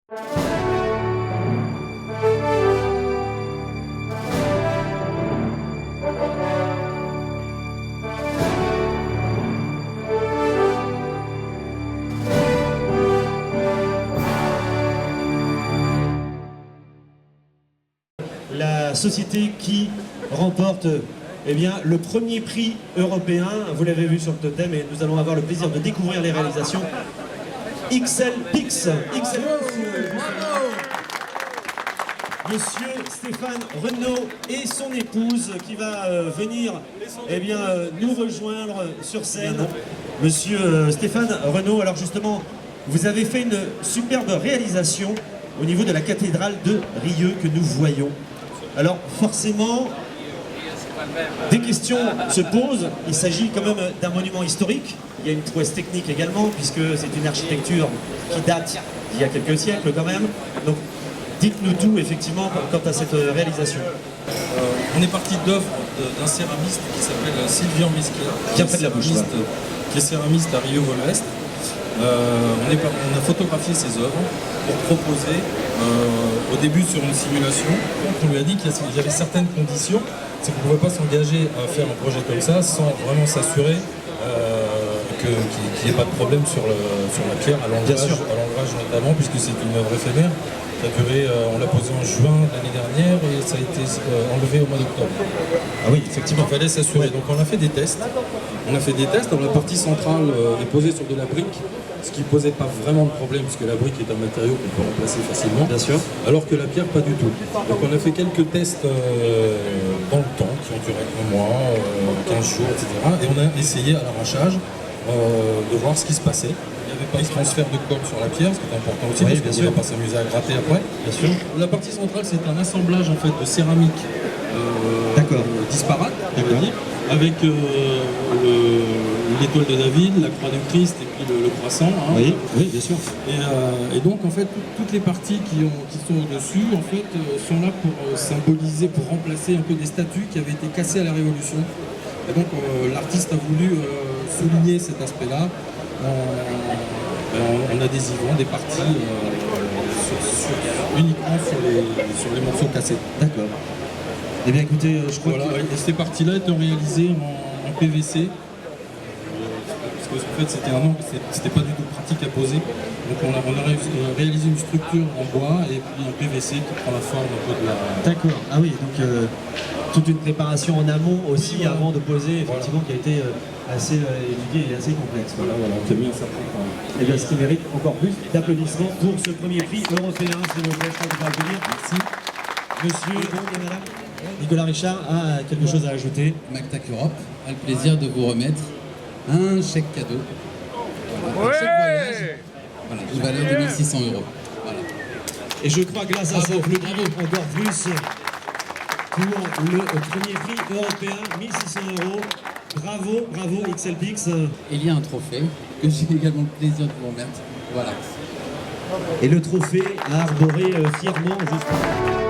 La société qui remporte eh bien, le premier prix européen, vous l'avez vu sur le totem, et nous allons avoir le plaisir de découvrir les réalisations XL-Pix. Monsieur Stéphane Renaud et son épouse qui va venir eh bien, nous rejoindre sur scène. Monsieur Stéphane Renaud, alors justement, vous avez fait une superbe réalisation au niveau de la cathédrale de Rieux que nous voyons. Alors forcément, des questions se posent. Il s'agit quand même d'un monument historique. Il y a une prouesse technique également, puisque c'est une architecture qui date d'il y a quelques siècles quand même. Donc dites-nous tout effectivement quant à cette réalisation. On est parti d'œuvres d'un céramiste qui s'appelle Sylvian Mesquia, Bien fait de la bouche, qui est céramiste à Rieux-Volvest. On a photographié ses œuvres pour proposer au début sur une simulation. On lui a dit qu'il y avait certaines conditions, c'est qu'on ne pouvait pas s'engager à faire un projet comme ça sans vraiment s'assurer qu'il n'y ait pas de problème sur la pierre, à l'ombrage notamment, puisque c'est une œuvre éphémère. Ça a duré, on l'a posé en juin de l'année dernière et ça a été enlevé au mois d'octobre. Ah oui, effectivement. Il fallait s'assurer. Donc on a fait des tests. Alors la partie centrale est posée sur de la brique, ce qui ne posait pas vraiment de problème, puisque la brique est un matériau qu'on peut remplacer facilement. Bien sûr. Alors que la pierre, pas du tout. Donc on a fait quelques tests dans le temps, qui ont duré un mois, 15 jours, etc. Et on a essayé à l'arrachage de voir ce qui se passait. Il n'y avait pas de transfert de colle sur la pierre, ce qui est important aussi, parce qu'on ne va pas s'amuser à gratter après. Bien sûr. La partie centrale, c'est un assemblage en fait de céramique disparate, avec l'étoile de David, la croix du Christ et puis le croissant. Hein. Oui, bien sûr. Et donc en fait, toutes les parties qui sont au-dessus en fait, sont là pour symboliser, pour remplacer un peu des statues qui avaient été cassées à la Révolution. Et donc l'artiste a voulu souligner cet aspect-là en adhésivant des parties uniquement sur les morceaux cassés. D'accord. Eh bien écoutez, je crois que... Et ces parties-là étaient réalisées en PVC. Parce qu'en fait c'était pas du tout pratique à poser. Donc on a réalisé une structure en bois et puis un PVC qui prend la forme un peu de la... D'accord, ah oui, donc toute une préparation en amont aussi avant de poser, effectivement, qui a été assez étudiée et assez complexe. Voilà, on a mis un certain temps. Et bien ce qui mérite encore plus d'applaudissements pour ce premier prix européen, s'il vous plaît, je crois que vous pouvez applaudir. Merci. Monsieur et madame Nicolas Richard a quelque chose à ajouter. MacTac Europe a le plaisir de vous remettre un chèque cadeau. Voilà, un chèque voyage. Voilà, d'une valeur de 1 600 €. Voilà. Et je crois grâce à ça, vous bravo encore plus pour le premier prix européen, 1 600 €. Bravo XL-Pix. Il y a un trophée que j'ai également le plaisir de vous remettre. Voilà. Et le trophée à arborer fièrement juste.